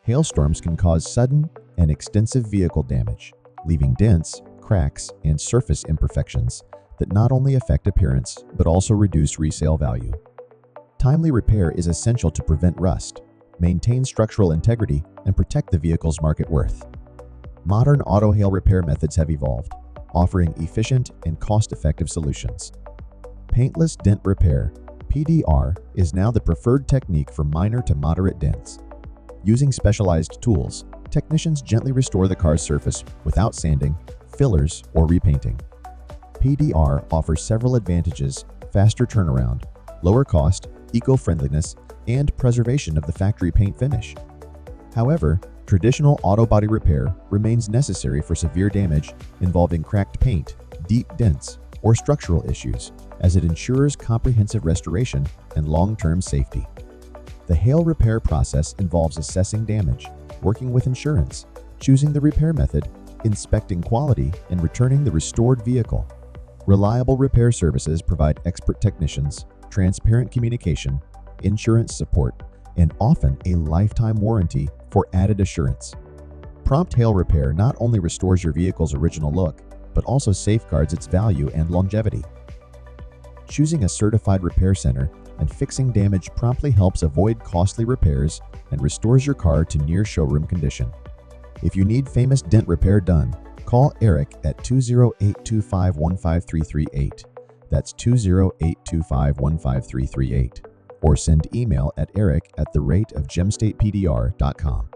Hailstorms can cause sudden and extensive vehicle damage, leaving dents, cracks, and surface imperfections that not only affect appearance but also reduce resale value. Timely repair is essential to prevent rust, maintain structural integrity, and protect the vehicle's market worth. Modern auto hail repair methods have evolved, offering efficient and cost-effective solutions. Paintless Dent Repair (PDR) is now the preferred technique for minor to moderate dents. Using specialized tools, technicians gently restore the car's surface without sanding, fillers, or repainting. PDR offers several advantages: faster turnaround, lower cost, eco-friendliness, and preservation of the factory paint finish. However, traditional auto body repair remains necessary for severe damage involving cracked paint, deep dents, or structural issues, as it ensures comprehensive restoration and long-term safety. The hail repair process involves assessing damage, working with insurance, choosing the repair method, inspecting quality, and returning the restored vehicle. Reliable repair services provide expert technicians, transparent communication, insurance support, and often a lifetime warranty for added assurance. Prompt hail repair not only restores your vehicle's original look, but also safeguards its value and longevity. Choosing a certified repair center and fixing damage promptly helps avoid costly repairs and restores your car to near showroom condition. If you need famous dent repair done, call Eric at 208-2515338. That's 208-2515338. Or send email at eric@theratofgemstatepdr.com.